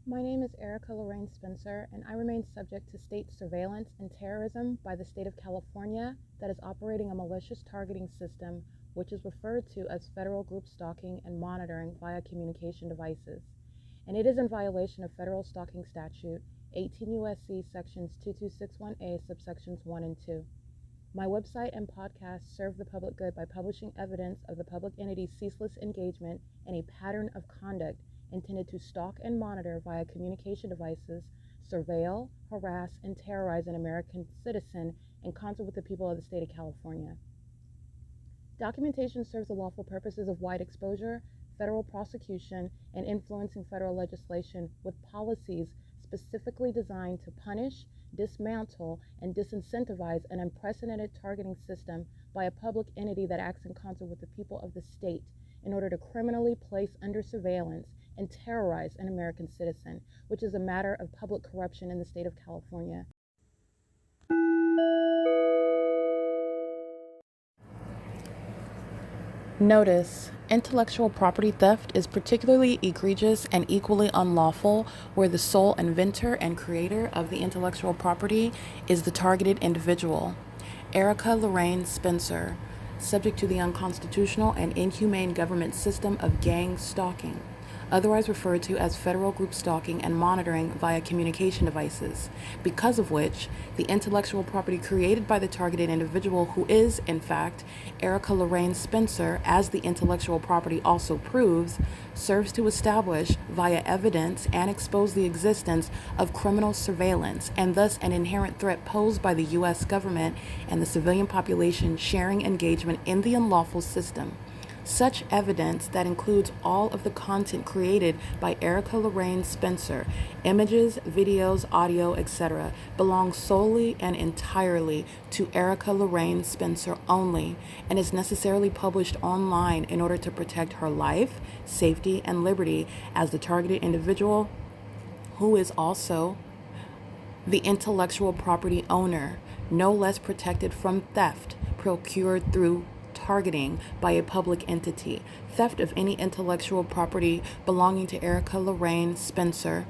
My name is Erica Lorraine Spencer, and I remain subject to state surveillance and terrorism by the state of California that is operating a malicious targeting system, which is referred to as federal group stalking and monitoring via communication devices. And it is in violation of federal stalking statute 18 U.S.C. sections 2261A subsections 1 and 2. My website and podcast serve the public good by publishing evidence of the public entity's ceaseless engagement in a pattern of conduct intended to stalk and monitor via communication devices, surveil, harass, and terrorize an American citizen in concert with the people of the state of California. Documentation serves the lawful purposes of wide exposure, federal prosecution, and influencing federal legislation with policies specifically designed to punish, dismantle, and disincentivize an unprecedented targeting system by a public entity that acts in concert with the people of the state in order to criminally place under surveillance and terrorize an American citizen, which is a matter of public corruption in the state of California. Notice: intellectual property theft is particularly egregious and equally unlawful where the sole inventor and creator of the intellectual property is the targeted individual. Erica Lorraine Spencer, subject to the unconstitutional and inhumane government system of gang stalking, otherwise referred to as federal group stalking and monitoring via communication devices, because of which the intellectual property created by the targeted individual, who is, in fact, Erica Lorraine Spencer, as the intellectual property also proves, serves to establish via evidence and expose the existence of criminal surveillance and thus an inherent threat posed by the U.S. government and the civilian population sharing engagement in the unlawful system. Such evidence that includes all of the content created by Erica Lorraine Spencer, images, videos, audio, etc., belongs solely and entirely to Erica Lorraine Spencer only and is necessarily published online in order to protect her life, safety, and liberty as the targeted individual, who is also the intellectual property owner, no less protected from theft procured through targeting by a public entity. Theft of any intellectual property belonging to Erica Lorraine Spencer,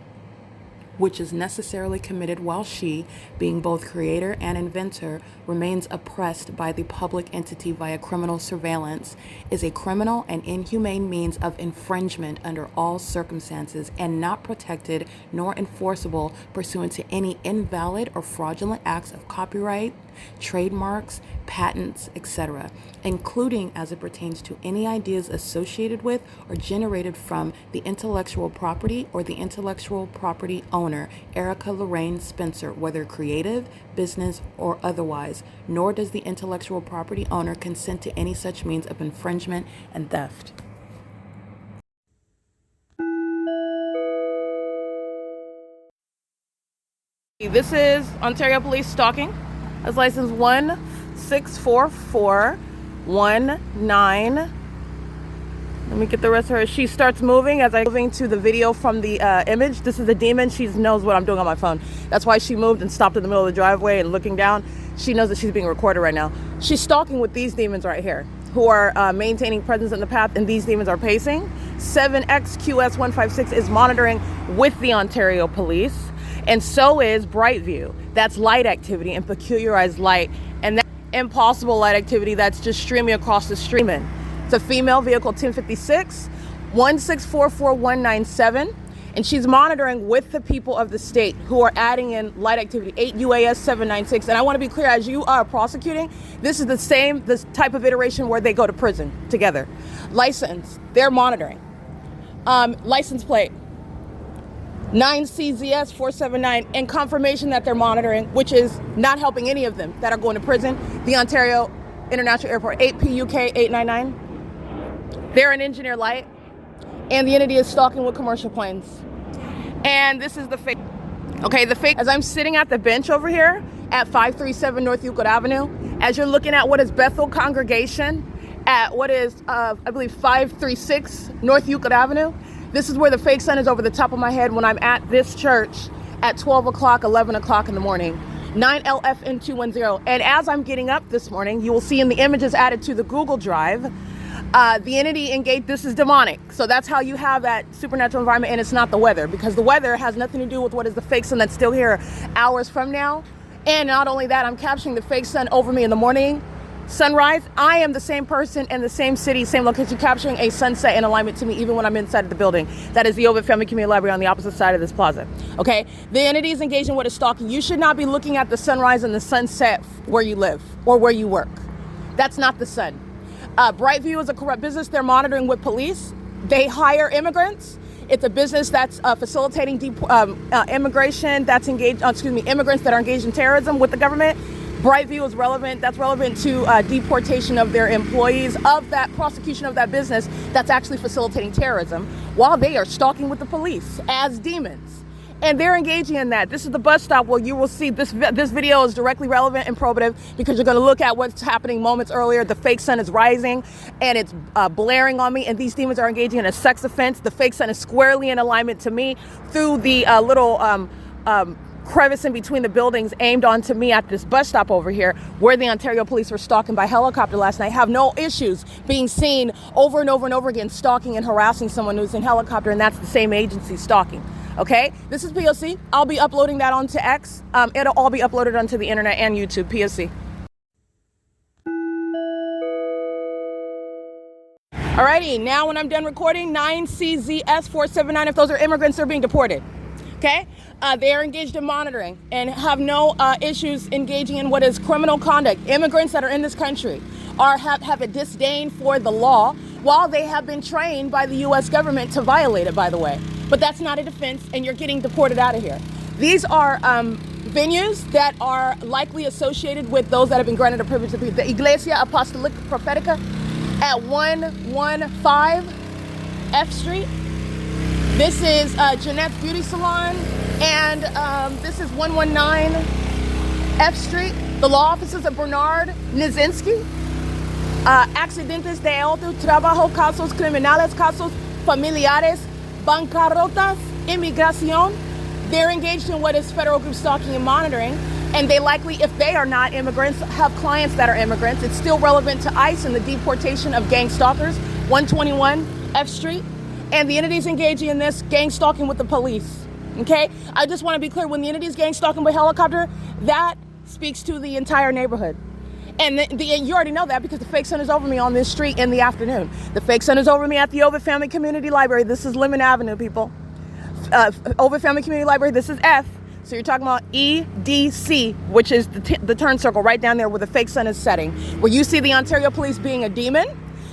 which is necessarily committed while she, being both creator and inventor, remains oppressed by the public entity via criminal surveillance, is a criminal and inhumane means of infringement under all circumstances and not protected nor enforceable pursuant to any invalid or fraudulent acts of copyright, trademarks, patents, etc., including as it pertains to any ideas associated with or generated from the intellectual property or the intellectual property owner, Erica Lorraine Spencer, whether creative, business, or otherwise, nor does the intellectual property owner consent to any such means of infringement and theft. This is Ontario Police Stalking. That's license 164419. Let me get the rest of her. She starts moving as I'm moving to the video from the image. This is the demon. She knows what I'm doing on my phone. That's why she moved and stopped in the middle of the driveway and looking down. She knows that she's being recorded right now. She's stalking with these demons right here, who are maintaining presence in the path, and these demons are pacing. 7XQS156 is monitoring with the Ontario Police. And so is Brightview. That's light activity and peculiarized light. And that impossible light activity that's just streaming across the streaming. It's a female vehicle 1056, 1644197. And she's monitoring with the people of the state who are adding in light activity, 8 U.S. 796. And I want to be clear, as you are prosecuting, this is this type of iteration where they go to prison together. License, they're monitoring. License plate, 9CZS 479, and confirmation that they're monitoring, which is not helping any of them that are going to prison. The Ontario International Airport, 8PUK 899. They're an engineer light, and the entity is stalking with commercial planes. And this is the fake. Okay, the fake, as I'm sitting at the bench over here at 537 North Euclid Avenue, as you're looking at what is Bethel Congregation at what is, I believe, 536 North Euclid Avenue, this is where the fake sun is over the top of my head when I'm at this church at 12 o'clock, 11 o'clock in the morning. 9LFN210. And as I'm getting up this morning, you will see in the images added to the Google Drive, The entity engaged, this is demonic. So that's how you have that supernatural environment, and it's not the weather, because the weather has nothing to do with what is the fake sun that's still here hours from now. And not only that, I'm capturing the fake sun over me in the morning, sunrise. I am the same person in the same city, same location, capturing a sunset in alignment to me, even when I'm inside of the building. That is the OVITT Family Community Library on the opposite side of this plaza. Okay, the entity is engaged in what is stalking. You should not be looking at the sunrise and the sunset where you live or where you work. That's not the sun. Brightview is a corrupt business. They're monitoring with police. They hire immigrants. It's a business that's facilitating immigration that's engaged, immigrants that are engaged in terrorism with the government. Brightview is relevant. That's relevant to deportation of their employees, of that prosecution of that business that's actually facilitating terrorism, while they are stalking with the police as demons. And they're engaging in that. This is the bus stop where you will see this video is directly relevant and probative, because you're going to look at what's happening moments earlier. The fake sun is rising and it's blaring on me, and these demons are engaging in a sex offense. The fake sun is squarely in alignment to me through the little crevice in between the buildings aimed onto me at this bus stop over here, where the Ontario police were stalking by helicopter last night. Have no issues being seen over and over and over again stalking and harassing someone who's in helicopter, and that's the same agency stalking. Okay, this is P.O.C. I'll be uploading that onto X. It'll all be uploaded onto the internet and YouTube. P.O.C. Alrighty, now when I'm done recording, 9CZS 479, if those are immigrants, they're being deported. Okay, they are engaged in monitoring and have no issues engaging in what is criminal conduct. Immigrants that are in this country have a disdain for the law, while they have been trained by the U.S. government to violate it, by the way. But that's not a defense, and you're getting deported out of here. These are venues that are likely associated with those that have been granted a privilege to be the Iglesia Apostolic Profetica at 115 F Street. This is Jeanette's Beauty Salon, and this is 119 F Street. The law offices of Bernard Nizinski. Accidentes de auto, trabajo, casos criminales, casos familiares, bancarrotas, inmigración. They're engaged in what is federal group stalking and monitoring, and they likely, if they are not immigrants, have clients that are immigrants. It's still relevant to ICE and the deportation of gang stalkers, 121 F Street. And the entity's engaging in this gang stalking with the police. Okay? I just want to be clear, when the entity's gang stalking by helicopter, that speaks to the entire neighborhood. And you already know that, because the fake sun is over me on this street in the afternoon. The fake sun is over me at the OVITT Family Community Library. This is Lemon Avenue, people. OVITT Family Community Library, this is F. So you're talking about EDC, which is the turn circle right down there where the fake sun is setting. Where you see the Ontario police being a demon,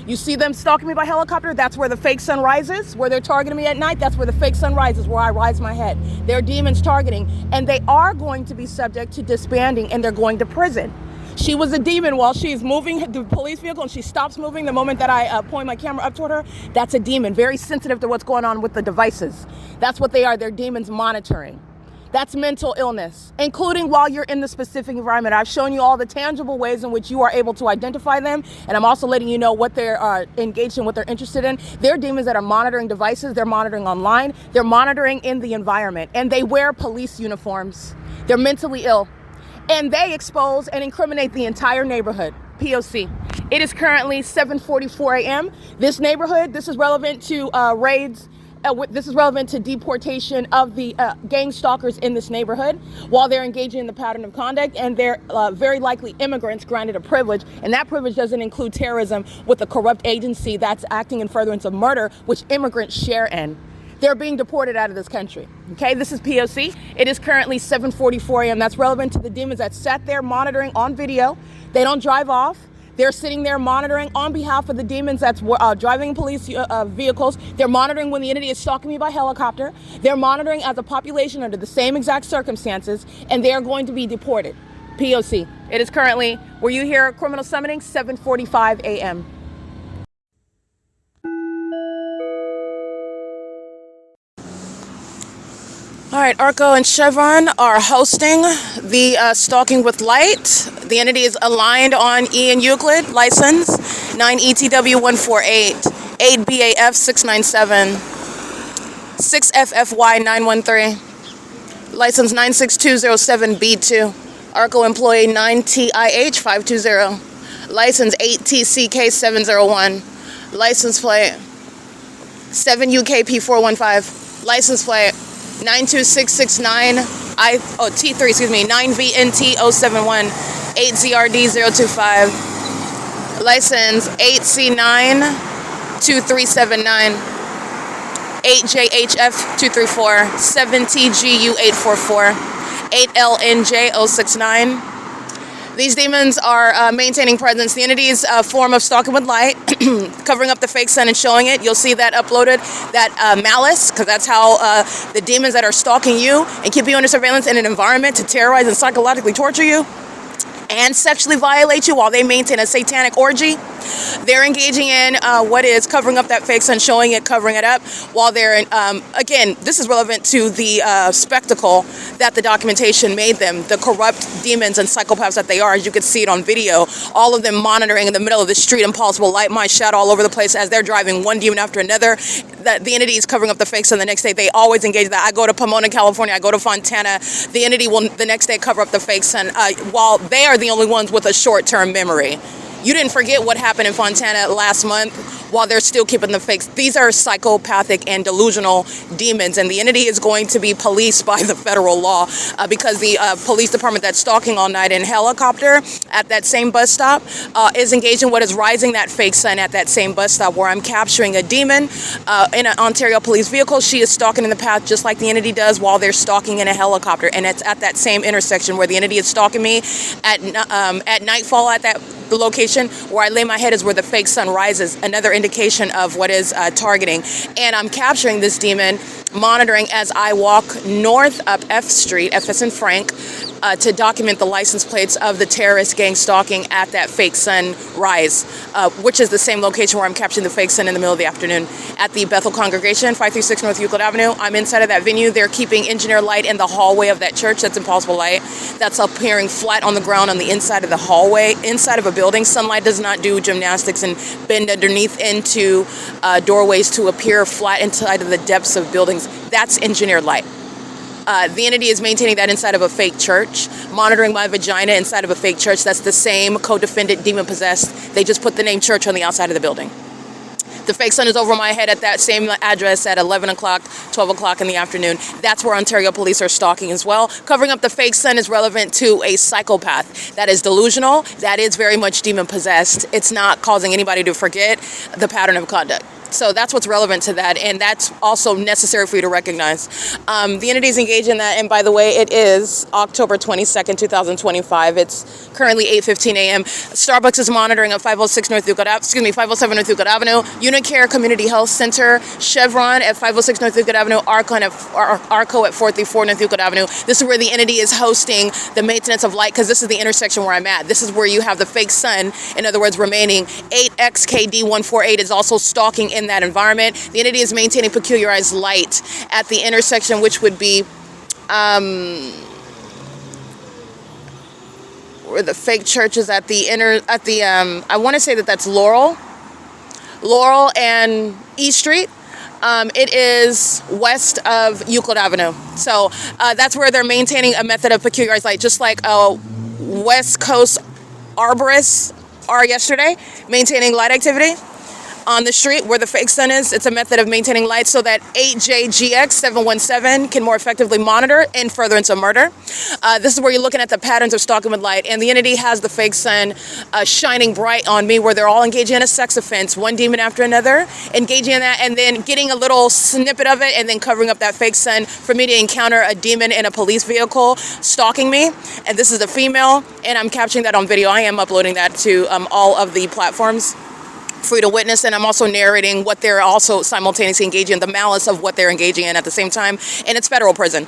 you see them stalking me by helicopter, that's where the fake sun rises. Where they're targeting me at night, that's where the fake sun rises, where I rise my head. They're demons targeting, and they are going to be subject to disbanding, and they're going to prison. She was a demon while she's moving the police vehicle, and she stops moving the moment that I point my camera up toward her. That's a demon, very sensitive to what's going on with the devices. That's what they are. They're demons monitoring. That's mental illness, including while you're in the specific environment. I've shown you all the tangible ways in which you are able to identify them, and I'm also letting you know what they're engaged in, what they're interested in. They're demons that are monitoring devices. They're monitoring online. They're monitoring in the environment, and they wear police uniforms. They're mentally ill. And they expose and incriminate the entire neighborhood. P.O.C. It is currently 7:44 a.m. This neighborhood, this is relevant to raids. This is relevant to deportation of the gang stalkers in this neighborhood while they're engaging in the pattern of conduct, and they're very likely immigrants granted a privilege, and that privilege doesn't include terrorism with a corrupt agency that's acting in furtherance of murder, which immigrants share in. They're being deported out of this country. Okay, this is P.O.C. It is currently 7:44 a.m. That's relevant to the demons that sat there monitoring on video. They don't drive off. They're sitting there monitoring on behalf of the demons that's driving police vehicles. They're monitoring when the entity is stalking me by helicopter. They're monitoring as a population under the same exact circumstances, and they are going to be deported. P.O.C. It is currently, were you here criminal summoning, 7:45 a.m. All right, ARCO and CHEVRON are hosting the Stalking with Light. The entity is aligned on E and Euclid, license 9ETW148, 8BAF 697, 6FFY 913, license 96207B2, ARCO employee 9TIH 520, license 8TCK 701, license plate 7UKP415, license plate 92669 T3, excuse me, 9VNT071 8ZRD025, license 8C92379 8JHF234 7TGU844 8LNJ069. These demons are maintaining presence. The entity's form of stalking with light, covering up the fake sun and showing it. You'll see that uploaded, that malice, because that's how the demons that are stalking you and keep you under surveillance in an environment to terrorize and psychologically torture you and sexually violate you while they maintain a satanic orgy. They're engaging in what is covering up that fake sun, showing it, covering it up, while they're in, again, this is relevant to the spectacle that the documentation made them, the corrupt demons and psychopaths that they are, as you can see it on video, all of them monitoring in the middle of the street, impossible light, my shadow all over the place as they're driving one demon after another. That the entity is covering up the fake sun. The next day, they always engage that. I go to Pomona, California, I go to Fontana, the entity will the next day cover up the fake sun, while they are the only ones with a short-term memory. You didn't forget what happened in Fontana last month while they're still keeping the fakes. These are psychopathic and delusional demons, and the entity is going to be policed by the federal law because the police department that's stalking all night in helicopter at that same bus stop is engaged in what is rising that fake sun at that same bus stop where I'm capturing a demon in an Ontario police vehicle. She is stalking in the path just like the entity does while they're stalking in a helicopter, and it's at that same intersection where the entity is stalking me at nightfall at that the location where I lay my head is where the fake sun rises, another indication of what is targeting. And I'm capturing this demon, monitoring as I walk north up F Street, F.S. and Frank, to document the license plates of the terrorist gang stalking at that fake sun rise, which is the same location where I'm capturing the fake sun in the middle of the afternoon at the Bethel Congregation, 536 North Euclid Avenue. I'm inside of that venue. They're keeping engineer light in the hallway of that church. That's impossible light. That's appearing flat on the ground on the inside of the hallway, inside of a building. Sunlight does not do gymnastics and bend underneath into doorways to appear flat inside of the depths of buildings. That's engineered light. The entity is maintaining that inside of a fake church, monitoring my vagina inside of a fake church. That's the same co-defendant demon-possessed. They just put the name church on the outside of the building. The fake sun is over my head at that same address at 11 o'clock, 12 o'clock in the afternoon. That's where Ontario police are stalking as well. Covering up the fake sun is relevant to a psychopath that is delusional, that is very much demon-possessed. It's not causing anybody to forget the pattern of conduct. So that's what's relevant to that, and that's also necessary for you to recognize. The entity is engaged in that, and by the way, it is October 22nd, 2025. It's currently 8:15 a.m. Starbucks is monitoring at 507 North Euclid Avenue, UNICARE Community Health Center, Chevron at 506 North Euclid Avenue, ARCO at 434 North Euclid Avenue. This is where the entity is hosting the maintenance of light, because this is the intersection where I'm at. This is where you have the fake sun, in other words, remaining. 8XKD148 is also stalking in that environment. The entity is maintaining peculiarized light at the intersection, which would be where the fake church is at the I want to say that's Laurel and E Street. It is west of Euclid Avenue. So that's where they're maintaining a method of peculiarized light, just like West Coast arborists are yesterday, maintaining light activity on the street where the fake sun is. It's a method of maintaining light so that 8JGX717 can more effectively monitor in furtherance of murder. This is where you're looking at the patterns of stalking with light, and the entity has the fake sun shining bright on me where they're all engaging in a sex offense, one demon after another, engaging in that, and then getting a little snippet of it and then covering up that fake sun for me to encounter a demon in a police vehicle stalking me. And this is a female, and I'm capturing that on video. I am uploading that to all of the platforms for you to witness, and I'm also narrating what they're also simultaneously engaging in, the malice of what they're engaging in at the same time, and it's federal prison.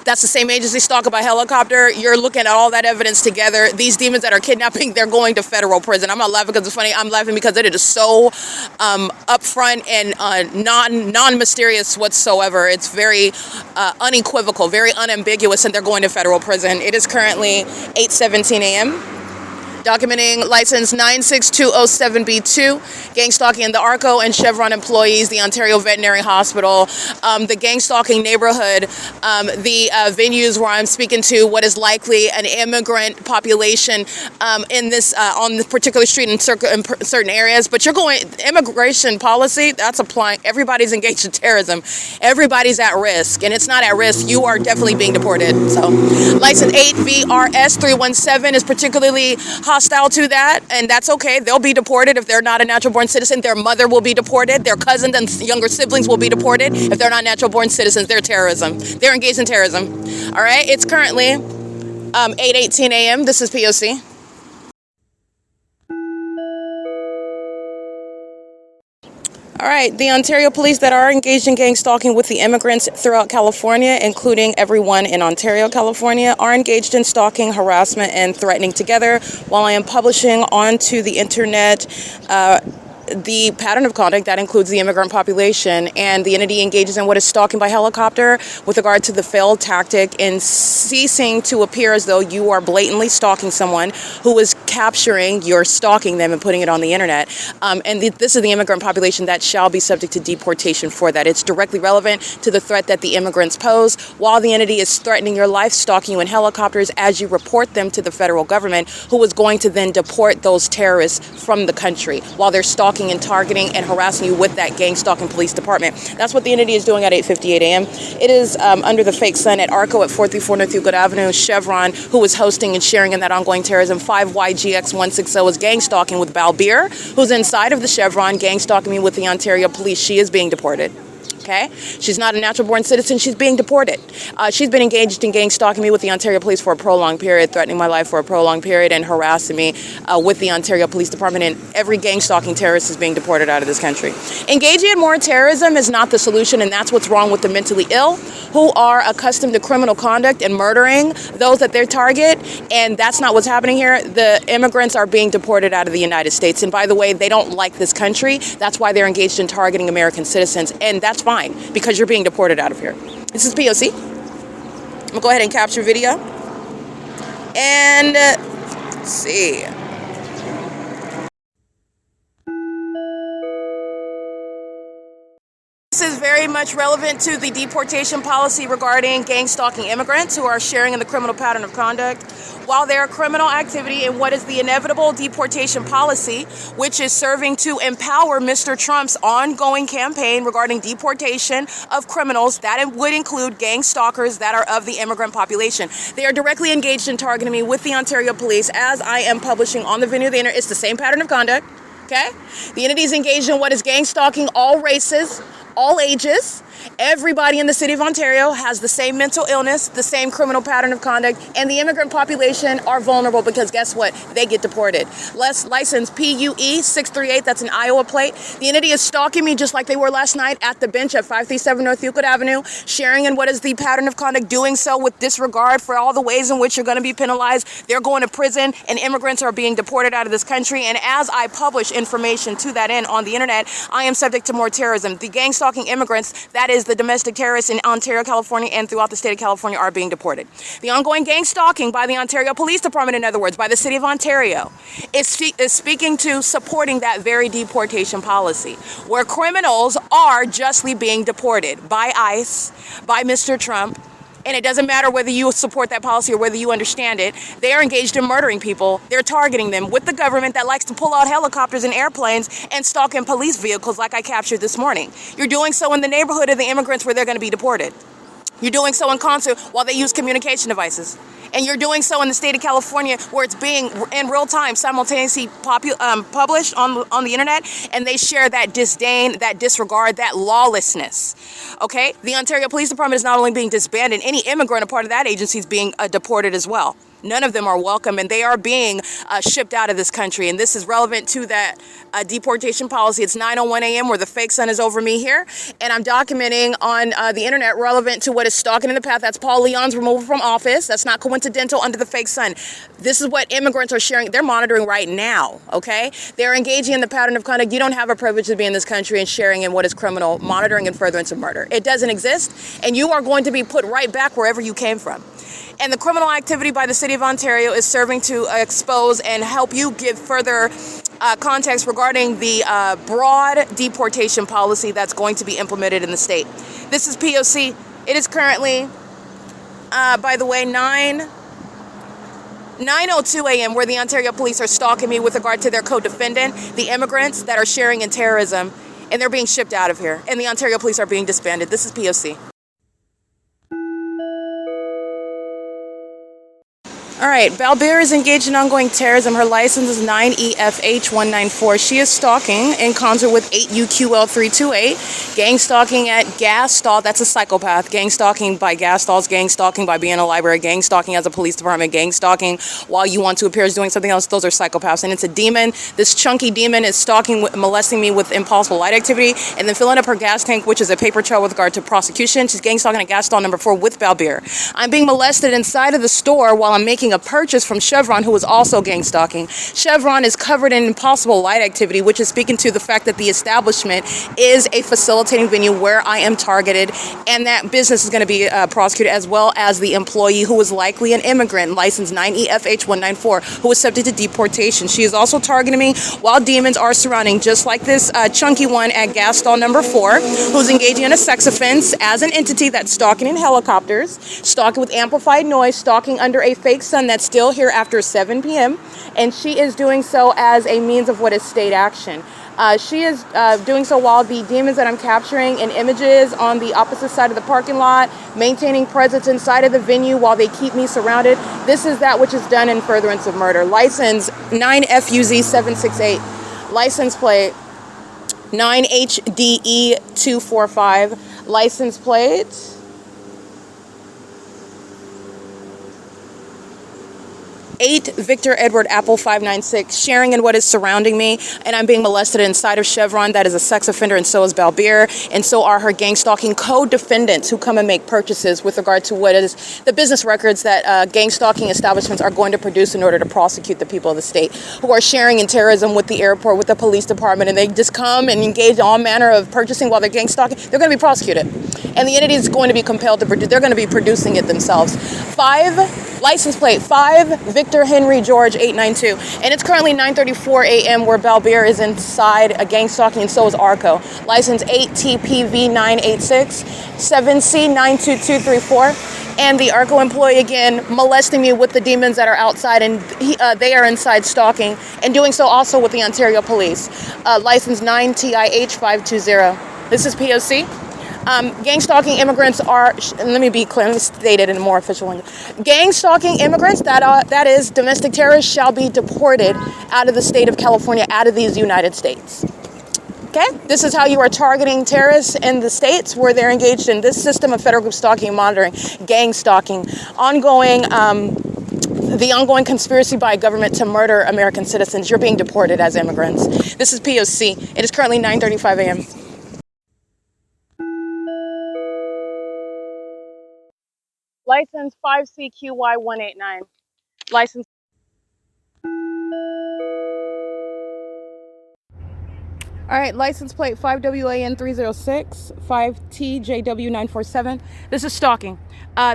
That's the same agency stalking by helicopter. You're looking at all that evidence together. These demons that are kidnapping, they're going to federal prison. I'm not laughing because it's funny. I'm laughing because it is so upfront and non-mysterious whatsoever. It's very unequivocal, very unambiguous, and they're going to federal prison. It is currently 8:17 a.m. Documenting license 96207B2, gang stalking in the ARCO and CHEVRON employees, the Ontario Veterinary Hospital, the gang stalking neighborhood, the venues where I'm speaking to what is likely an immigrant population in this on this particular street in certain areas. But you're going immigration policy, that's applying. Everybody's engaged in terrorism. Everybody's at risk, and it's not at risk. You are definitely being deported. So, license 8VRS317 is particularly hostile to that, and that's okay. They'll be deported if they're not a natural-born citizen. Their mother will be deported. Their cousins and younger siblings will be deported if they're not natural-born citizens. They're terrorism. They're engaged in terrorism. All right. It's currently 8:18 a.m. This is P.O.C. All right, the Ontario police that are engaged in gang stalking with the immigrants throughout California, including everyone in Ontario, California, are engaged in stalking, harassment, and threatening together. While I am publishing onto the internet the pattern of conduct that includes the immigrant population, and the entity engages in what is stalking by helicopter with regard to the failed tactic in ceasing to appear as though you are blatantly stalking someone who is capturing, you're stalking them and putting it on the internet. This is the immigrant population that shall be subject to deportation for that. It's directly relevant to the threat that the immigrants pose, while the entity is threatening your life, stalking you in helicopters as you report them to the federal government, who is going to then deport those terrorists from the country while they're stalking and targeting and harassing you with that gang stalking police department. That's what the entity is doing at 8:58 a.m. It is under the fake sun at ARCO at 434 North Euclid Avenue. CHEVRON, who is hosting and sharing in that ongoing terrorism. 5YGX160 is gang stalking with Balbir, who's inside of the CHEVRON, gang stalking me with the Ontario police. She is being deported. Okay? She's not a natural-born citizen. She's being deported. She's been engaged in gang stalking me with the Ontario police for a prolonged period, threatening my life for a prolonged period, and harassing me with the Ontario Police Department. And every gang stalking terrorist is being deported out of this country. Engaging in more terrorism is not the solution, and that's what's wrong with the mentally ill, who are accustomed to criminal conduct and murdering those that they target. And that's not what's happening here. The immigrants are being deported out of the United States. And by the way, they don't like this country. That's why they're engaged in targeting American citizens. And that's fine, because you're being deported out of here. This is P.O.C. I'm going to go ahead and capture video. And let's see. This is very much relevant to the deportation policy regarding gang stalking immigrants who are sharing in the criminal pattern of conduct. While there are criminal activity in what is the inevitable deportation policy, which is serving to empower Mr. Trump's ongoing campaign regarding deportation of criminals, that would include gang stalkers that are of the immigrant population. They are directly engaged in targeting me with the Ontario police as I am publishing on the venue of the internet. It's the same pattern of conduct. Okay? The entity is engaged in what is gang stalking all races, all ages. Everybody in the city of Ontario has the same mental illness, the same criminal pattern of conduct, and the immigrant population are vulnerable because guess what? They get deported. License PUE 638, that's an Iowa plate. The entity is stalking me just like they were last night at the bench at 537 North Euclid Avenue, sharing in what is the pattern of conduct, doing so with disregard for all the ways in which you're going to be penalized. They're going to prison, and immigrants are being deported out of this country. And as I publish information to that end on the internet, I am subject to more terrorism. The gang stalking immigrants, that is the domestic terrorists in Ontario, California, and throughout the state of California, are being deported. The ongoing gang stalking by the Ontario Police Department, in other words, by the city of Ontario, is speaking to supporting that very deportation policy, where criminals are justly being deported by ICE, by Mr. Trump. And it doesn't matter whether you support that policy or whether you understand it. They are engaged in murdering people. They're targeting them with the government that likes to pull out helicopters and airplanes and stalk in police vehicles like I captured this morning. You're doing so in the neighborhood of the immigrants where they're going to be deported. You're doing so in concert while they use communication devices. And you're doing so in the state of California where it's being in real time simultaneously published on the internet, and they share that disdain, that disregard, that lawlessness. Okay? The Ontario Police Department is not only being disbanded, any immigrant a part of that agency is being deported as well. None of them are welcome, and they are being shipped out of this country. And this is relevant to that deportation policy. It's 9:01 a.m. where the fake sun is over me here, and I'm documenting on the internet relevant to what is stalking in the path. That's Paul Leon's removal from office. That's not coincidental under the fake sun. This is what immigrants are sharing. They're monitoring right now, okay? They're engaging in the pattern of conduct. You don't have a privilege to be in this country and sharing in what is criminal, monitoring and furtherance of murder. It doesn't exist, and you are going to be put right back wherever you came from. And the criminal activity by the City of Ontario is serving to expose and help you give further context regarding the broad deportation policy that's going to be implemented in the state. This is P.O.C. It is currently, by the way, 9:02 a.m. where the Ontario police are stalking me with regard to their co-defendant, the immigrants that are sharing in terrorism, and they're being shipped out of here. And the Ontario police are being disbanded. This is P.O.C. All right, Balbir is engaged in ongoing terrorism. Her license is 9EFH194. She is stalking in concert with 8UQL328. Gang stalking at gas stall. That's a psychopath. Gang stalking by gas stalls. Gang stalking by being in a library. Gang stalking as a police department. Gang stalking while you want to appear as doing something else. Those are psychopaths. And it's a demon. This chunky demon is stalking, molesting me with impossible light activity, and then filling up her gas tank, which is a paper trail with regard to prosecution. She's gang stalking at gas stall number 4 with Balbir. I'm being molested inside of the store while I'm making a purchase from CHEVRON, who is also gang stalking. CHEVRON is covered in impossible light activity, which is speaking to the fact that the establishment is a facilitating venue where I am targeted, and that business is going to be prosecuted, as well as the employee who is likely an immigrant, license 9EFH194, who is subject to deportation. She is also targeting me while demons are surrounding, just like this chunky one at gas stall number 4, who's engaging in a sex offense as an entity that's stalking in helicopters, stalking with amplified noise, stalking under a fake sun that's still here after 7 p.m. And she is doing so as a means of what is state action. She is doing so while the demons that I'm capturing in images on the opposite side of the parking lot, maintaining presence inside of the venue while they keep me surrounded. This is that which is done in furtherance of murder. License 9FUZ768. License plate 9HDE245. License plate 8 Victor Edward Apple 596, sharing in what is surrounding me, and I'm being molested inside of CHEVRON. That is a sex offender, and so is Balbir, and so are her gang stalking co-defendants who come and make purchases with regard to what is the business records that gang stalking establishments are going to produce in order to prosecute the people of the state who are sharing in terrorism with the airport, with the police department, and they just come and engage in all manner of purchasing while they're gang stalking. They're going to be prosecuted, and the entity is going to be compelled to produce. They're going to be producing it themselves. 5 license plate 5 Victor Henry George 892, and it's currently 9:34 a.m. where Balbir is inside a gang stalking, and so is ARCO. License 8TPV986 7C92234, and the ARCO employee again molesting me with the demons that are outside, and they are inside stalking and doing so also with the Ontario Police. License 9TIH520. This is P.O.C. Gang stalking immigrants are, let me be clear, let me state it in a more official language. Gang stalking immigrants, that is domestic terrorists, shall be deported out of the state of California, out of these United States. Okay? This is how you are targeting terrorists in the states where they're engaged in this system of federal group stalking and monitoring, gang stalking, the ongoing conspiracy by government to murder American citizens. You're being deported as immigrants. This is P.O.C. It is currently 9:35 a.m. License 5CQY189. License. All right, license plate 5WAN306, 5TJW947. This is stalking.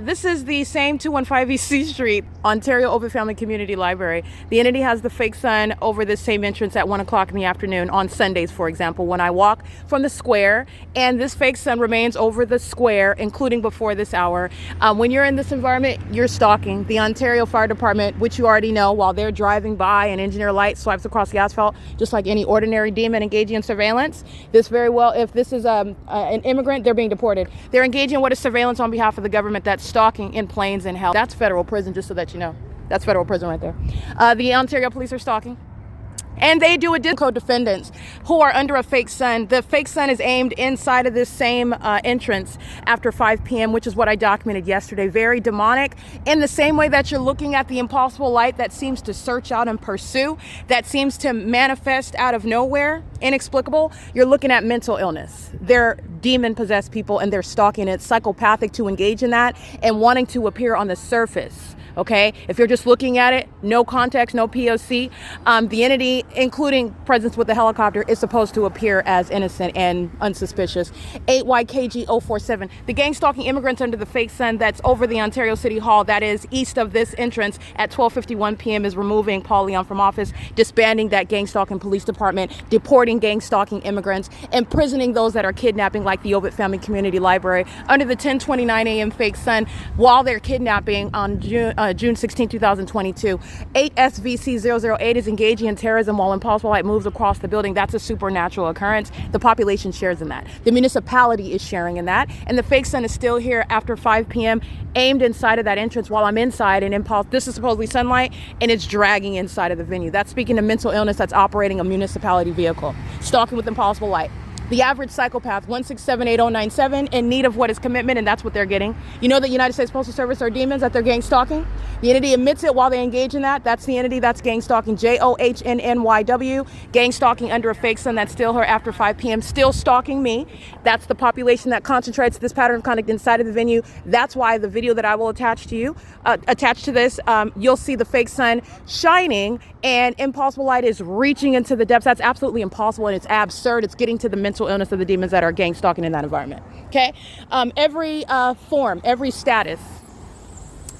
This is the same 215 East C Street, Ontario OVITT Family Community Library. The entity has the fake sun over this same entrance at 1 o'clock in the afternoon on Sundays, for example, when I walk from the square, and this fake sun remains over the square, including before this hour. When you're in this environment, you're stalking. The Ontario Fire Department, which you already know, while they're driving by, an engineer light swipes across the asphalt, just like any ordinary demon engaging in surveillance. This very well, if this is an immigrant, they're being deported. They're engaging in what is surveillance on behalf of the government. That's stalking in plains and hell. That's federal prison, just so that you know. That's federal prison right there. The Ontario police are stalking. And they do it with co-defendants who are under a fake sun. The fake sun is aimed inside of this same entrance after 5 p.m., which is what I documented yesterday. Very demonic. In the same way that you're looking at the impossible light that seems to search out and pursue, that seems to manifest out of nowhere. inexplicable, you're looking at mental illness. They're demon-possessed people and they're stalking. It's psychopathic to engage in that and wanting to appear on the surface. Okay, if you're just looking at it, no context, no P.O.C., the entity, including presence with the helicopter, is supposed to appear as innocent and unsuspicious. 8YKG047. The gang stalking immigrants under the fake sun that's over the Ontario City Hall, that is east of this entrance at 12:51 p.m. is removing Paul Leon from office, disbanding that gang stalking police department, deporting gang stalking immigrants, imprisoning those that are kidnapping, like the OVITT Family Community Library, under the 10:29 a.m. fake sun while they're kidnapping on June 16, 2022. 8SVC008 is engaging in terrorism while Impossible Light moves across the building. That's a supernatural occurrence. The population shares in that. The municipality is sharing in that. And the fake sun is still here after 5 p.m. aimed inside of that entrance while I'm inside, and this is supposedly sunlight, and it's dragging inside of the venue. That's speaking to mental illness that's operating a municipality vehicle. Stalking with Impossible Light. The average psychopath, 1678097, in need of what is commitment, and that's what they're getting. You know that United States Postal Service are demons, that they're gang stalking? The entity admits it while they engage in that. That's the entity that's gang stalking. JOHNNYW, gang stalking under a fake sun that's still here after 5 p.m., still stalking me. That's the population that concentrates this pattern of conduct inside of the venue. That's why the video that I will attach to you, attached to this, you'll see the fake sun shining, and Impossible Light is reaching into the depths. That's absolutely impossible, and it's absurd. It's getting to the mental illness of the demons that are gang stalking in that environment. Okay, every form, every status,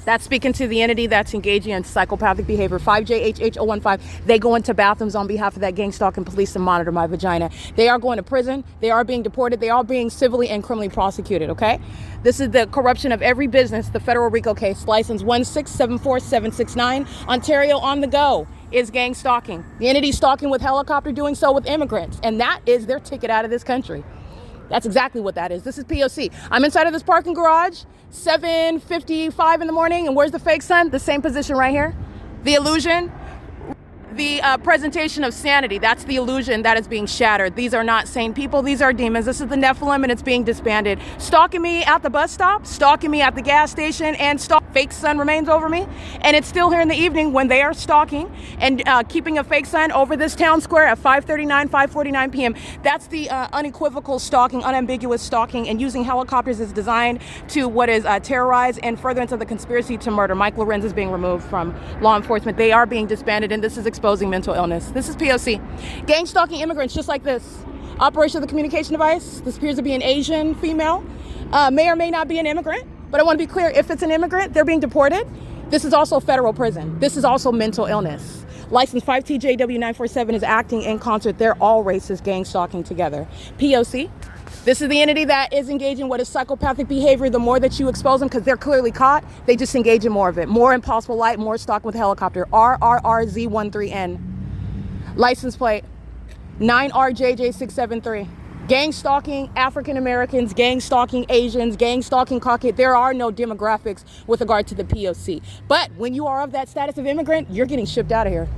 that's speaking to the entity that's engaging in psychopathic behavior. 5JHH015, they go into bathrooms on behalf of that gang stalking police to monitor my vagina. They are going to prison. They are being deported. They are being civilly and criminally prosecuted, okay? This is the corruption of every business, the federal RICO case, license 1674769, Ontario on the go, is gang stalking. The entity stalking with helicopter, doing so with immigrants, and that is their ticket out of this country. That's exactly what that is. This is P.O.C. I'm inside of this parking garage, 7:55 in the morning, and where's the fake sun? The same position right here. The illusion, the presentation of sanity, that's the illusion that is being shattered. These are not sane people. These are demons. This is the Nephilim, and it's being disbanded. Stalking me at the bus stop, stalking me at the gas station, and fake sun remains over me. And it's still here in the evening when they are stalking and keeping a fake sun over this town square at 5:49 p.m. That's the unequivocal stalking, unambiguous stalking, and using helicopters is designed to what is terrorize and further into the conspiracy to murder. Mike LORENZ is being removed from law enforcement. They are being disbanded, and this is exposing mental illness. This is P.O.C. Gang stalking immigrants just like this. Operation of the communication device. This appears to be an Asian female. May or may not be an immigrant, but I want to be clear, if it's an immigrant, they're being deported. This is also federal prison. This is also mental illness. License 5TJW947 is acting in concert. They're all racist gang stalking together. P.O.C. This is the entity that is engaging what is psychopathic behavior. The more that you expose them, because they're clearly caught, they just engage in more of it. More Impossible Light, more stalking with helicopter. RRRZ13N. License plate 9RJJ673. Gang stalking African Americans, gang stalking Asians, gang stalking Caucasian. There are no demographics with regard to the P.O.C. But when you are of that status of immigrant, you're getting shipped out of here.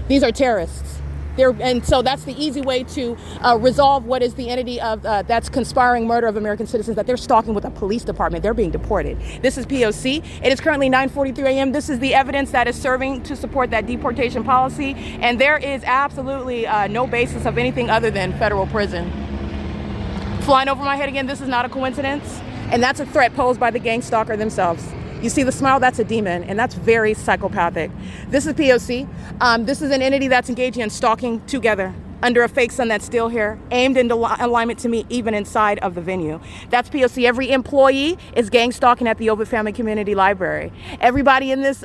These are terrorists. And so that's the easy way to resolve what is the entity of that's conspiring murder of American citizens, that they're stalking with a police department. They're being deported. This is P.O.C. It is currently 9:43 a.m. This is the evidence that is serving to support that deportation policy. And there is absolutely no basis of anything other than federal prison. Flying over my head again, this is not a coincidence. And that's a threat posed by the gang stalker themselves. You see the smile? That's a demon, and that's very psychopathic. This is P.O.C. This is an entity that's engaging in stalking together under a fake sun that's still here, aimed in alignment to me even inside of the venue. That's P.O.C. Every employee is gang stalking at the OVITT Family Community Library. Everybody in this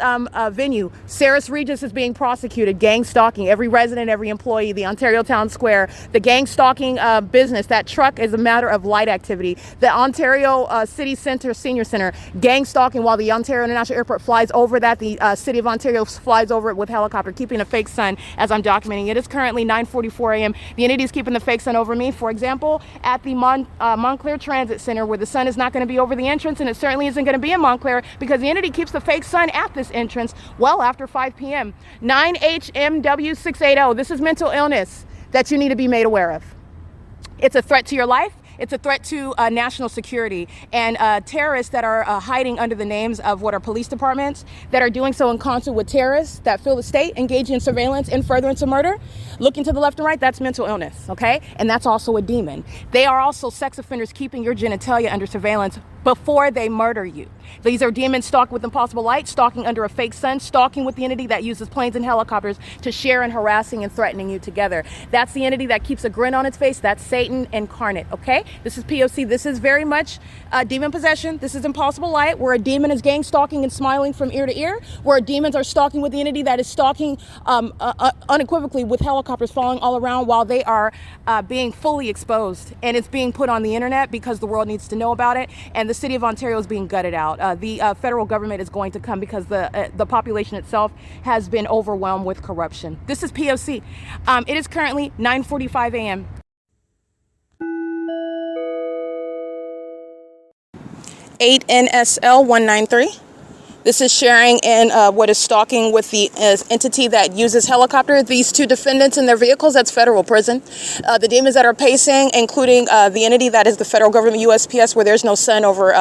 venue, Saris Regis is being prosecuted, gang stalking. Every resident, every employee, the Ontario Town Square, the gang stalking business, that truck is a matter of light activity. The Ontario City Center, Senior Center, gang stalking while the Ontario International Airport flies over that. The City of Ontario flies over it with helicopter, keeping a fake sun as I'm documenting. It is currently 9:44 a.m. The entity is keeping the fake sun over me. For example, at the Montclair Transit Center, where the sun is not going to be over the entrance, and it certainly isn't going to be in Montclair because the entity keeps the fake sun at this entrance well after 5 p.m. 9HMW680. This is mental illness that you need to be made aware of. It's a threat to your life. It's a threat to national security. And terrorists that are hiding under the names of what are police departments, that are doing so in concert with terrorists that fill the state, engaging in surveillance and furtherance of murder, looking to the left and right, that's mental illness, okay? And that's also a demon. They are also sex offenders keeping your genitalia under surveillance before they murder you. These are demons stalking with impossible light, stalking under a fake sun, stalking with the entity that uses planes and helicopters to share in harassing and threatening you together. That's the entity that keeps a grin on its face. That's Satan incarnate, okay? This is P.O.C. This is very much demon possession. This is impossible light, where a demon is gang stalking and smiling from ear to ear, where demons are stalking with the entity that is stalking unequivocally with helicopters falling all around while they are being fully exposed. And it's being put on the internet because the world needs to know about it. And the city of Ontario is being gutted out. The federal government is going to come because the population itself has been overwhelmed with corruption. This is P.O.C. It is currently 9:45 a.m. 8NSL193. This is sharing in what is stalking with the entity that uses helicopter. These two defendants in their vehicles, that's federal prison. The demons that are pacing, including the entity that is the federal government, USPS, where there's no sun, over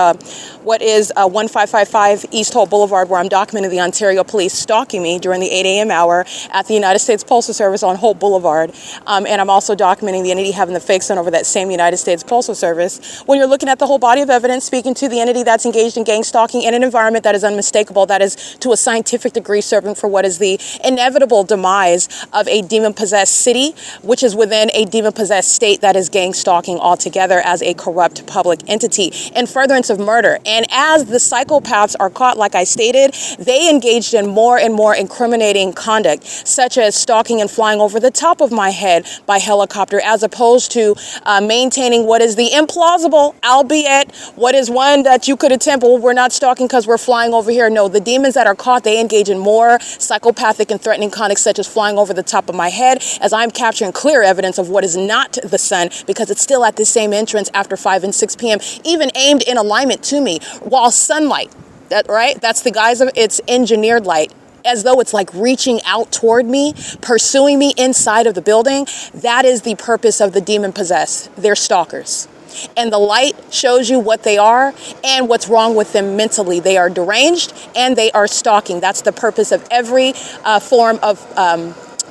what is 1555 East Holt Boulevard, where I'm documenting the Ontario police stalking me during the 8 a.m. hour at the United States Postal Service on Holt Boulevard. And I'm also documenting the entity having the fake sun over that same United States Postal Service. When you're looking at the whole body of evidence, speaking to the entity that's engaged in gang stalking in an environment that is unmistakable, that is to a scientific degree serving for what is the inevitable demise of a demon-possessed city, which is within a demon-possessed state that is gang stalking altogether as a corrupt public entity in furtherance of murder. And as the psychopaths are caught, like I stated, they engaged in more and more incriminating conduct, such as stalking and flying over the top of my head by helicopter, as opposed to maintaining what is the implausible, albeit what is one that you could attempt. Well, we're not stalking because we're flying over here. No, the demons that are caught, they engage in more psychopathic and threatening conduct, such as flying over the top of my head, as I'm capturing clear evidence of what is not the sun, because it's still at the same entrance after 5 and 6 p.m., even aimed in alignment to me, while sunlight, that's the guise of its engineered light, as though it's like reaching out toward me, pursuing me inside of the building. That is the purpose of the demon possessed. They're stalkers. And the light shows you what they are and what's wrong with them mentally. They are deranged and they are stalking. That's the purpose of every form of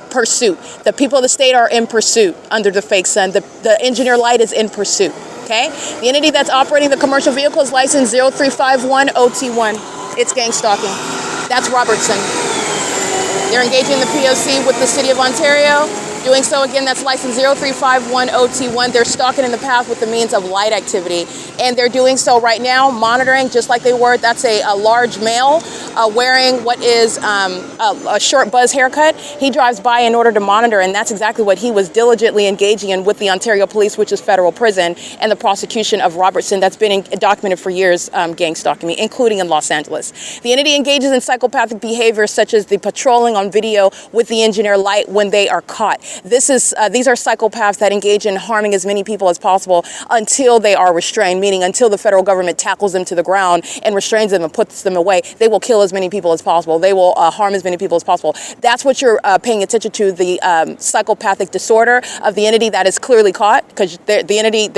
pursuit. The people of the state are in pursuit under the fake sun. The engineer light is in pursuit. Okay? The entity that's operating the commercial vehicle is license 0351 OT1. It's gang stalking. That's Robertson. They're engaging the P.O.C. with the city of Ontario. Doing so, again, that's license 0351 OT1. They're stalking in the path with the means of light activity. And they're doing so right now, monitoring, just like they were. That's a large male wearing what is a short buzz haircut. He drives by in order to monitor, and that's exactly what he was diligently engaging in with the Ontario Police, which is federal prison, and the prosecution of Robertson that's been documented for years, gang stalking me, including in Los Angeles. The entity engages in psychopathic behavior, such as the patrolling on video with the engineer light when they are caught. These are psychopaths that engage in harming as many people as possible until they are restrained, meaning until the federal government tackles them to the ground and restrains them and puts them away. They will kill as many people as possible. They will harm as many people as possible. That's what you're paying attention to, the psychopathic disorder of the entity that is clearly caught, because the entity,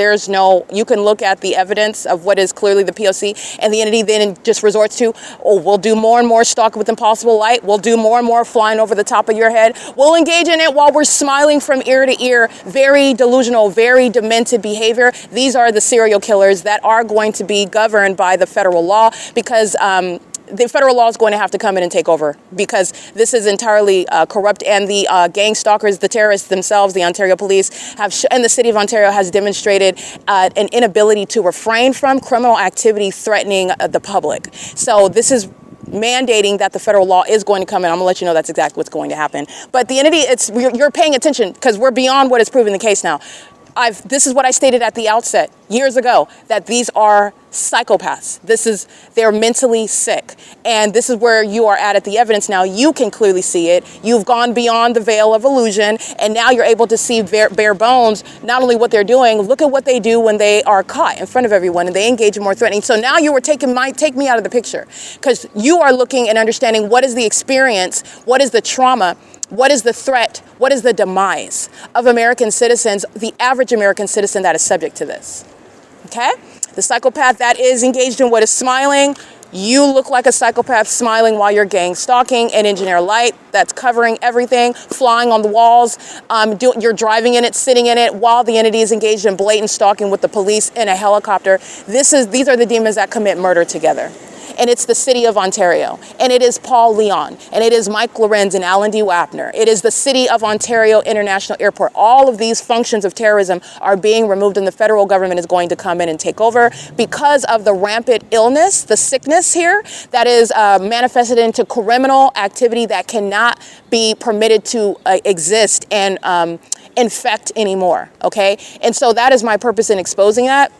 you can look at the evidence of what is clearly the P.O.C., and the entity then just resorts to, we'll do more and more stalking with impossible light. We'll do more and more flying over the top of your head. We'll engage in it while we're smiling from ear to ear. Very delusional, very demented behavior. These are the serial killers that are going to be governed by the federal law, because the federal law is going to have to come in and take over, because this is entirely corrupt. And the gang stalkers, the terrorists themselves, the Ontario Police and the city of Ontario has demonstrated an inability to refrain from criminal activity threatening the public. So this is mandating that the federal law is going to come in. I'm gonna let you know that's exactly what's going to happen. But the entity, you're paying attention, because we're beyond what is proven the case now. This is what I stated at the outset years ago, that these are psychopaths. They're mentally sick. And this is where you are at the evidence now. You can clearly see it. You've gone beyond the veil of illusion, and now you're able to see bare bones, not only what they're doing, look at what they do when they are caught in front of everyone and they engage in more threatening. So now you were take me out of the picture, because you are looking and understanding what is the experience, what is the trauma, what is the threat, what is the demise of American citizens, the average American citizen that is subject to this. Okay? The psychopath that is engaged in what is smiling, you look like a psychopath smiling while you're gang stalking an engineer light that's covering everything, flying on the walls. You're driving in it, sitting in it, while the entity is engaged in blatant stalking with the police in a helicopter. These are the demons that commit murder together. And it's the city of Ontario, and it is Paul Leon, and it is Mike LORENZ and Alan D. Wapner. It is the city of Ontario International Airport. All of these functions of terrorism are being removed, and the federal government is going to come in and take over because of the rampant illness, the sickness here that is manifested into criminal activity that cannot be permitted to exist and infect anymore, okay? And so that is my purpose in exposing that,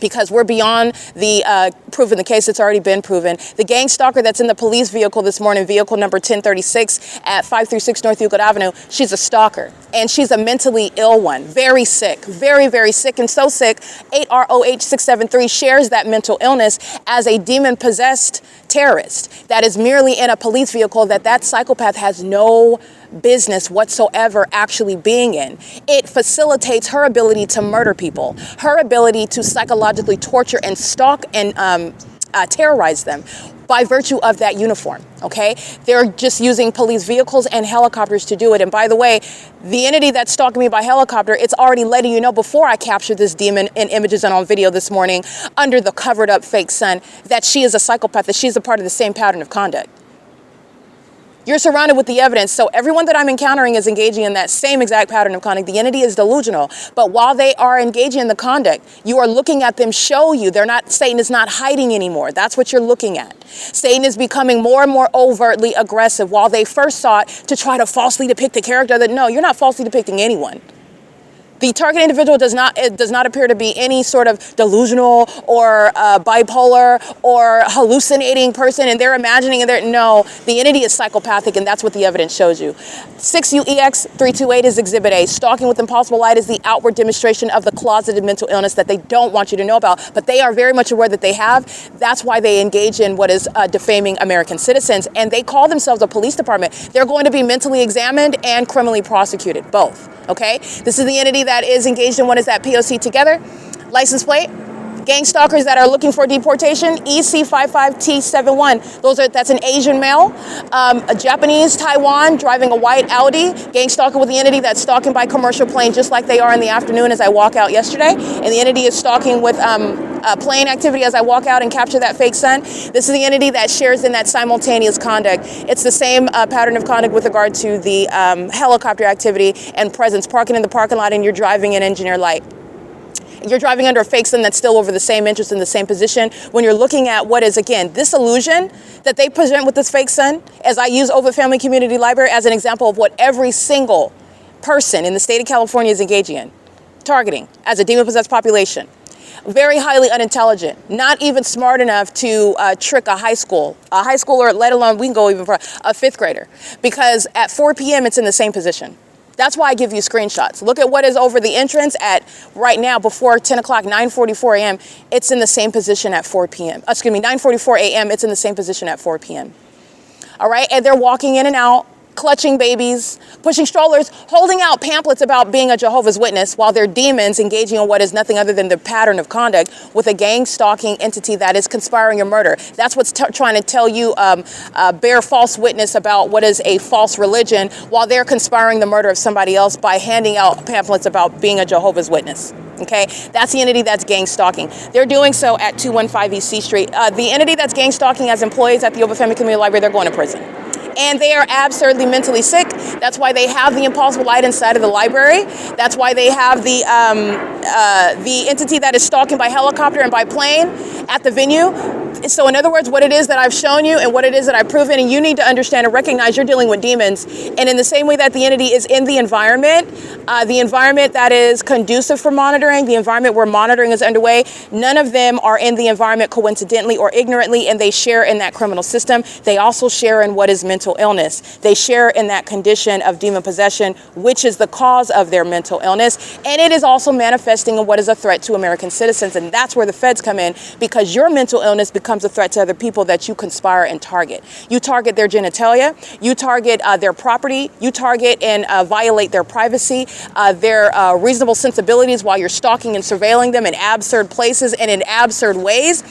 because we're beyond the proving the case. It's already been proven. The gang stalker that's in the police vehicle this morning, vehicle number 1036 at 536 North Euclid Avenue, she's a stalker. And she's a mentally ill one, very sick, very, very sick, and so sick, 8ROH673 shares that mental illness as a demon-possessed terrorist that is merely in a police vehicle that psychopath has no business whatsoever actually being in. It facilitates her ability to murder people, her ability to psychologically torture and stalk and terrorize them by virtue of that uniform, okay? They're just using police vehicles and helicopters to do it. And by the way, the entity that's stalking me by helicopter, it's already letting you know before I captured this demon in images and on video this morning under the covered up fake sun that she is a psychopath, that she's a part of the same pattern of conduct. You're surrounded with the evidence. So everyone that I'm encountering is engaging in that same exact pattern of conduct. The entity is delusional. But while they are engaging in the conduct, you are looking at them show you Satan is not hiding anymore. That's what you're looking at. Satan is becoming more and more overtly aggressive. While they first sought to try to falsely depict the character, that no, you're not falsely depicting anyone. The target individual does not appear to be any sort of delusional or bipolar or hallucinating person, and they're imagining no, the entity is psychopathic, and that's what the evidence shows you. 6UEX328 is Exhibit A. Stalking with impossible light is the outward demonstration of the closeted mental illness that they don't want you to know about, but they are very much aware that they have. That's why they engage in what is defaming American citizens, and they call themselves a police department. They're going to be mentally examined and criminally prosecuted, both. Okay, this is the entity that is engaged in what is that P.O.C. together. License plate, gang stalkers that are looking for deportation, EC55T71. That's an Asian male, a Japanese, Taiwan, driving a white Audi, gang stalker with the entity that's stalking by commercial plane, just like they are in the afternoon as I walk out yesterday. And the entity is stalking with plane activity as I walk out and capture that fake sun. This is the entity that shares in that simultaneous conduct. It's the same pattern of conduct with regard to the helicopter activity and presence, parking in the parking lot and you're driving an engineer light. You're driving under a fake sun that's still over the same interest in the same position. When you're looking at what is, again, this illusion that they present with this fake sun, as I use OVITT Family Community Library as an example of what every single person in the state of California is engaging in, targeting as a demon-possessed population. Very highly unintelligent, not even smart enough to trick a high schooler, let alone, we can go even for a fifth grader, because at 4 p.m. it's in the same position. That's why I give you screenshots. Look at what is over the entrance at right now before 10 o'clock, 9:44 a.m. It's in the same position at 4 p.m. 9:44 a.m. It's in the same position at 4 p.m. All right, and they're walking in and out, clutching babies, pushing strollers, holding out pamphlets about being a Jehovah's Witness while they're demons engaging in what is nothing other than the pattern of conduct with a gang stalking entity that is conspiring a murder. That's what's trying to tell you, bear false witness about what is a false religion while they're conspiring the murder of somebody else by handing out pamphlets about being a Jehovah's Witness. Okay, that's the entity that's gang stalking. They're doing so at 215 East C Street. The entity that's gang stalking as employees at the OVITT Family Community Library, they're going to prison. And they are absurdly mentally sick. That's why they have the impossible light inside of the library. That's why they have the entity that is stalking by helicopter and by plane at the venue. So in other words, what it is that I've shown you and what it is that I've proven, and you need to understand and recognize you're dealing with demons. And in the same way that the entity is in the environment that is conducive for monitoring, the environment where monitoring is underway, none of them are in the environment coincidentally or ignorantly, and they share in that criminal system. They also share in what is mental illness. They share in that condition of demon possession, which is the cause of their mental illness. And it is also manifesting in what is a threat to American citizens. And that's where the feds come in, because your mental illness becomes becomes a threat to other people that you conspire and target. You target their genitalia, you target their property, you target and violate their privacy, their reasonable sensibilities while you're stalking and surveilling them in absurd places and in absurd ways.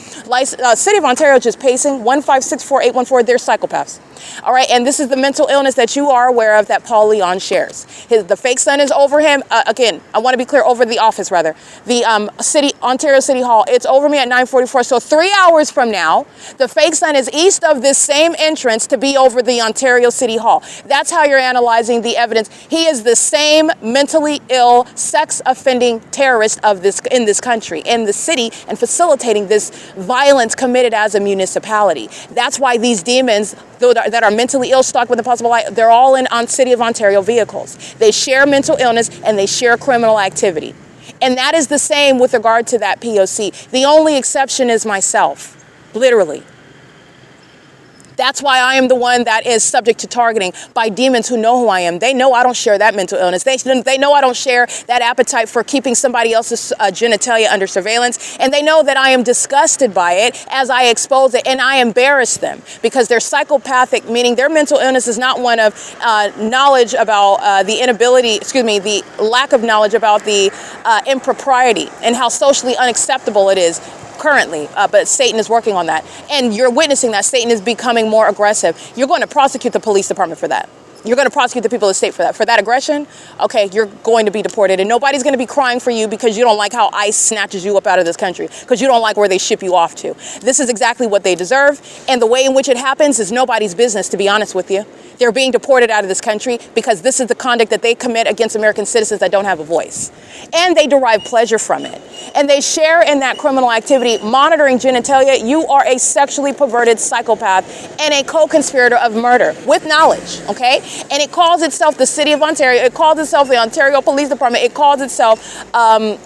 City of Ontario just pacing 1564814, they're psychopaths. All right, and this is the mental illness that you are aware of that Paul Leon shares. The fake son is over him. Again, I want to be clear, over the office rather. The Ontario City Hall, it's over me at 9:44. So 3 hours from now, the fake son is east of this same entrance to be over the Ontario City Hall. That's how you're analyzing the evidence. He is the same mentally ill, sex offending terrorist in this country, in the city, and facilitating this violence committed as a municipality. That's why these demons that are mentally ill, stalked with impossible light, they're all on City of Ontario vehicles. They share mental illness and they share criminal activity. And that is the same with regard to that P.O.C. The only exception is myself, literally. That's why I am the one that is subject to targeting by demons who know who I am. They know I don't share that mental illness. They know I don't share that appetite for keeping somebody else's genitalia under surveillance. And they know that I am disgusted by it as I expose it, and I embarrass them because they're psychopathic, meaning their mental illness is not one of knowledge about the lack of knowledge about the impropriety and how socially unacceptable it is currently, but Satan is working on that. And you're witnessing that Satan is becoming more aggressive. You're going to prosecute the police department for that. You're going to prosecute the people of the state for that. For that aggression, okay, you're going to be deported. And nobody's going to be crying for you because you don't like how ICE snatches you up out of this country, because you don't like where they ship you off to. This is exactly what they deserve. And the way in which it happens is nobody's business, to be honest with you. They're being deported out of this country because this is the conduct that they commit against American citizens that don't have a voice. And they derive pleasure from it. And they share in that criminal activity, monitoring genitalia. You are a sexually perverted psychopath and a co-conspirator of murder with knowledge, okay? And it calls itself the City of Ontario. It calls itself the Ontario Police Department. It calls itself a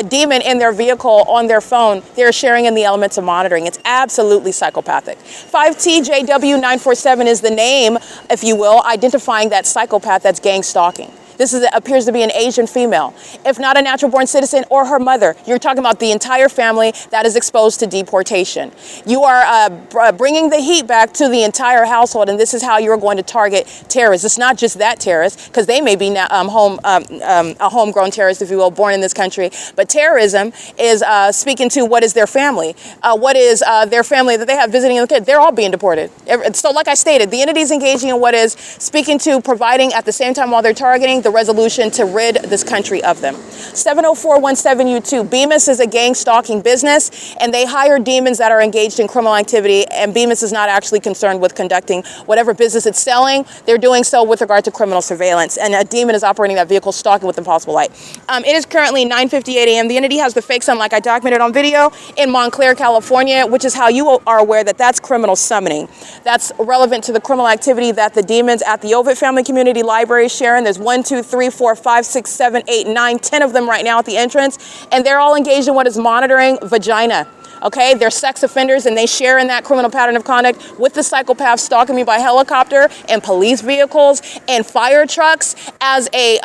demon in their vehicle on their phone. They're sharing in the elements of monitoring. It's absolutely psychopathic. 5TJW947 is the name, if you will, identifying that psychopath that's gang stalking. This appears to be an Asian female, if not a natural-born citizen or her mother. You're talking about the entire family that is exposed to deportation. You are bringing the heat back to the entire household, and this is how you're going to target terrorists. It's not just that terrorist, because they may be a homegrown terrorist, if you will, born in this country. But terrorism is speaking to what is their family, what is their family that they have visiting the kid. They're all being deported. So like I stated, the entities engaging in what is speaking to providing at the same time while they're targeting the resolution to rid this country of them. 70417U2. Bemis is a gang stalking business, and they hire demons that are engaged in criminal activity, and Bemis is not actually concerned with conducting whatever business it's selling. They're doing so with regard to criminal surveillance, and a demon is operating that vehicle, stalking with impossible light. It is currently 9:58 a.m. The entity has the fake son, like I documented on video, in Montclair, California, which is how you are aware that that's criminal summoning. That's relevant to the criminal activity that the demons at the OVITT Family Community Library is sharing. There's 1, 2, 3, 4, 5, 6, 7, 8, 9, 10 of them right now at the entrance, and they're all engaged in what is monitoring vagina. Okay, they're sex offenders, and they share in that criminal pattern of conduct with the psychopaths stalking me by helicopter and police vehicles and fire trucks as a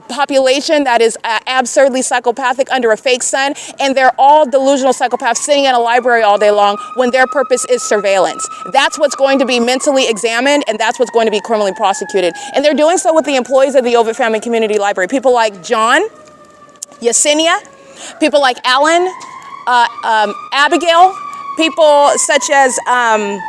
population that is absurdly psychopathic under a fake sun. And they're all delusional psychopaths sitting in a library all day long when their purpose is surveillance. That's what's going to be mentally examined, and that's what's going to be criminally prosecuted. And they're doing so with the employees of the OVITT Family Community Library. People like John, Yesenia, people like Alan, Abigail, people such as the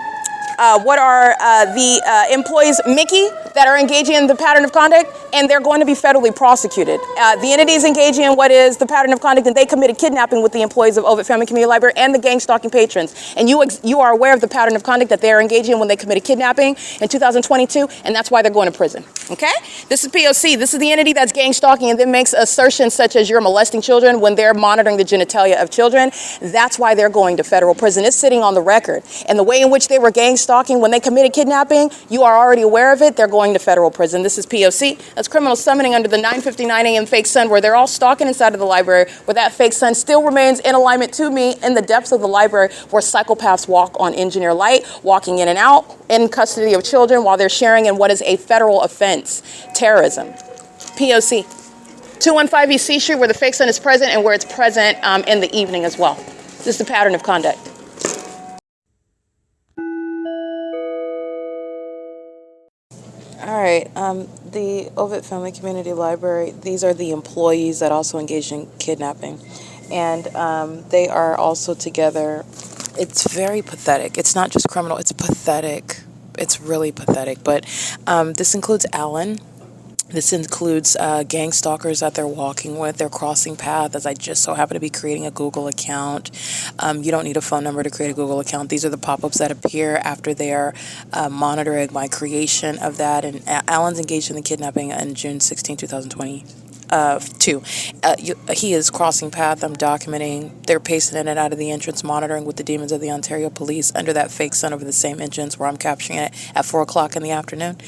employees, Mickey, that are engaging in the pattern of conduct, and they're going to be federally prosecuted. The entities engaging in what is the pattern of conduct, and they committed kidnapping with the employees of OVITT Family Community Library and the gang stalking patrons. And you are aware of the pattern of conduct that they are engaging in when they committed kidnapping in 2022, and that's why they're going to prison. Okay? This is P.O.C. This is the entity that's gang stalking and then makes assertions such as you're molesting children when they're monitoring the genitalia of children. That's why they're going to federal prison. It's sitting on the record. And the way in which they were gang stalking when they committed kidnapping, you are already aware of it. They're going to federal prison. This is P.O.C. That's criminal summoning under the 9:59 a.m. fake sun, where they're all stalking inside of the library, where that fake sun still remains in alignment to me in the depths of the library, where psychopaths walk on engineer light, walking in and out in custody of children while they're sharing in what is a federal offense, terrorism. P.O.C. 215 East C Street, where the fake sun is present and where it's present in the evening as well. This is the pattern of conduct. All right. The OVITT Family Community Library, these are the employees that also engage in kidnapping. And they are also together. It's very pathetic. It's not just criminal, it's pathetic. It's really pathetic. But this includes Alan. This includes gang stalkers that they're walking with. They're crossing paths, as I just so happen to be creating a Google account. You don't need a phone number to create a Google account. These are the pop-ups that appear after they are monitoring my creation of that. And Alan's engaged in the kidnapping on June 16, 2020. He is crossing path. I'm documenting. They're pacing in and out of the entrance, monitoring with the demons of the Ontario Police under that fake sun over the same entrance where I'm capturing it at 4 o'clock in the afternoon.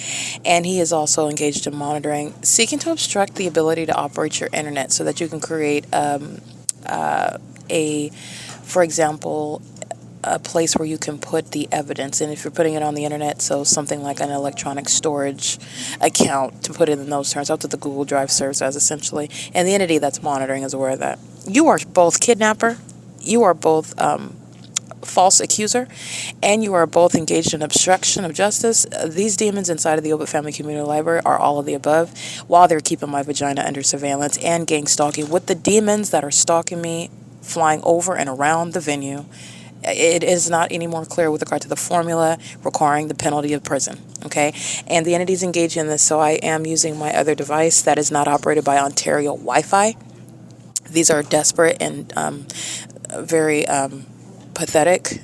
And he is also engaged in monitoring, seeking to obstruct the ability to operate your internet so that you can create for example, a place where you can put the evidence. And if you're putting it on the internet, so something like an electronic storage account, to put it in those terms, that's what the Google Drive serves as essentially. And the entity that's monitoring is aware of that. You are both kidnapper, you are both false accuser, and you are both engaged in obstruction of justice. These demons inside of the OVITT Family Community Library are all of the above, while they're keeping my vagina under surveillance and gang stalking, with the demons that are stalking me flying over and around the venue. It is not any more clear with regard to the formula requiring the penalty of prison, okay? And the entities engaged in this, so I am using my other device that is not operated by Ontario Wi-Fi. These are desperate and very pathetic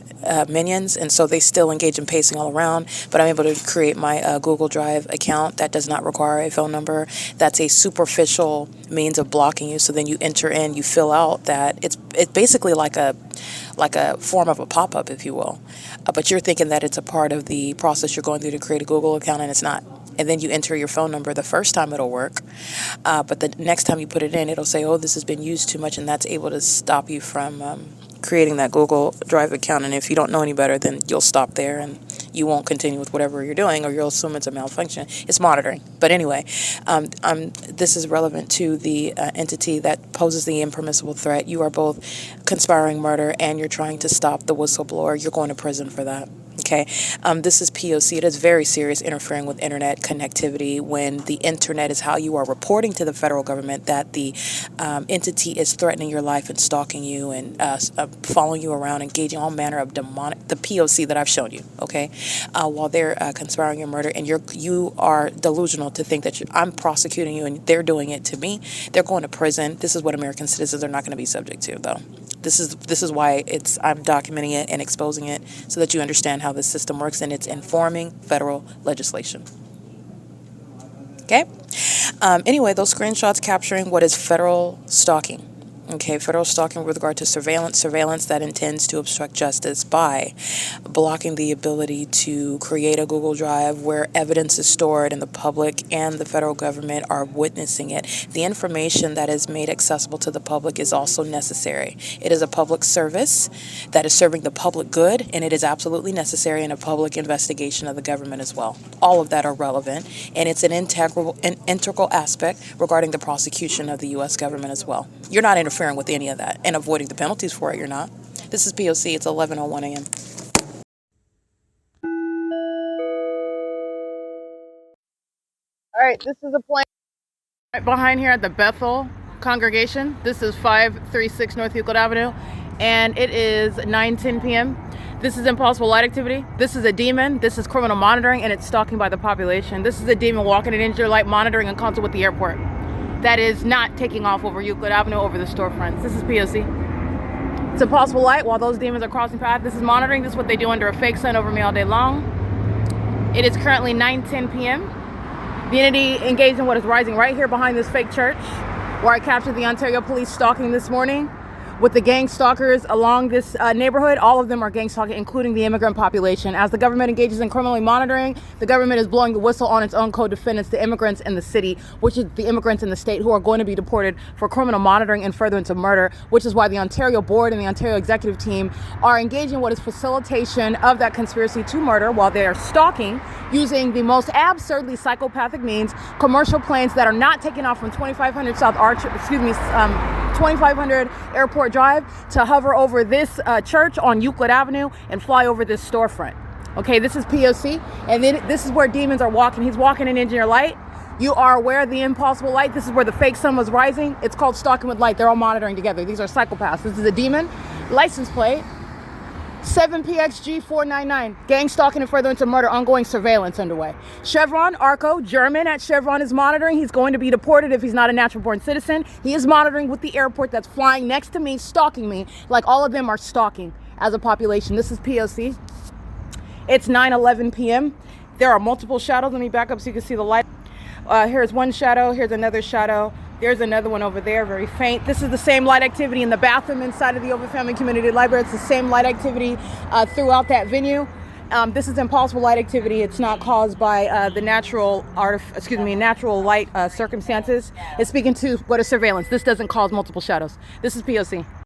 minions, and so they still engage in pacing all around, but I'm able to create my Google Drive account that does not require a phone number. That's a superficial means of blocking you. So then you enter in, you fill out that it's basically like a form of a pop-up, if you will, but you're thinking that it's a part of the process you're going through to create a Google account, and it's not. And then you enter your phone number. The first time it'll work, but the next time you put it in, it'll say, oh, this has been used too much, and that's able to stop you from creating that Google Drive account. And if you don't know any better, then you'll stop there and you won't continue with whatever you're doing, or you'll assume it's a malfunction. It's monitoring. But anyway, this is relevant to the entity that poses the impermissible threat. You are both conspiring murder, and you're trying to stop the whistleblower. You're going to prison for that. Okay, this is P.O.C. It is very serious, interfering with internet connectivity when the internet is how you are reporting to the federal government that the entity is threatening your life and stalking you and following you around, engaging all manner of demonic, the P.O.C. that I've shown you, okay, while they're conspiring your murder, and you are delusional to think that I'm prosecuting you and they're doing it to me. They're going to prison. This is what American citizens are not going to be subject to, though. This is why I'm documenting it and exposing it so that you understand how this system works, and it's informing federal legislation. Okay? Anyway, those screenshots capturing what is federal stalking. Okay, federal stalking with regard to surveillance that intends to obstruct justice by blocking the ability to create a Google Drive where evidence is stored and the public and the federal government are witnessing it. The information that is made accessible to the public is also necessary. It is a public service that is serving the public good, and it is absolutely necessary in a public investigation of the government as well. All of that are relevant, and it's an integral aspect regarding the prosecution of the U.S. government as well. You're not interfering with any of that and avoiding the penalties for it. You're not. This is P.O.C. It's 11:01 a.m. All right, this is a plan right behind here at the Bethel congregation. This is 536 North Euclid Avenue, and it is 9:10 p.m. This is impossible light activity. This is a demon. This is criminal monitoring, and it's stalking by the population. This is a demon walking in interior light, monitoring in concert with the airport. That is not taking off over Euclid Avenue, over the storefronts. This is P.O.C. It's impossible light while those demons are crossing paths. This is monitoring. This is what they do under a fake sun over me all day long. It is currently 9:10 p.m. The entity engaged in what is rising right here behind this fake church, where I captured the Ontario Police stalking this morning with the gang stalkers along this neighborhood. All of them are gang stalking, including the immigrant population. As the government engages in criminally monitoring, the government is blowing the whistle on its own co-defendants, the immigrants in the city, which is the immigrants in the state who are going to be deported for criminal monitoring and furtherance of murder, which is why the Ontario board and the Ontario executive team are engaging in what is facilitation of that conspiracy to murder while they are stalking using the most absurdly psychopathic means, commercial planes that are not taking off from 2500 South Archer, 2500 Airport Drive to hover over this church on Euclid Avenue and fly over this storefront. Okay, this is P.O.C. And then this is where demons are walking. He's walking in engineer light. You are aware of the impossible light. This is where the fake sun was rising. It's called stalking with light. They're all monitoring together. These are psychopaths. This is a demon. License plate 7PXG499. Gang stalking and further into murder. Ongoing surveillance underway. Chevron, ARCO, German at Chevron is monitoring. He's going to be deported if he's not a natural born citizen. He is monitoring with the airport that's flying next to me, stalking me, like all of them are stalking as a population. This is P.O.C. It's 9:11 p.m. There are multiple shadows. Let me back up so you can see the light. Here's one shadow. Here's another shadow. There's another one over there, very faint. This is the same light activity in the bathroom inside of the OVITT Family Community Library. It's the same light activity throughout that venue. This is impossible light activity. It's not caused by the natural light circumstances. It's speaking to what is surveillance. This doesn't cause multiple shadows. This is P.O.C.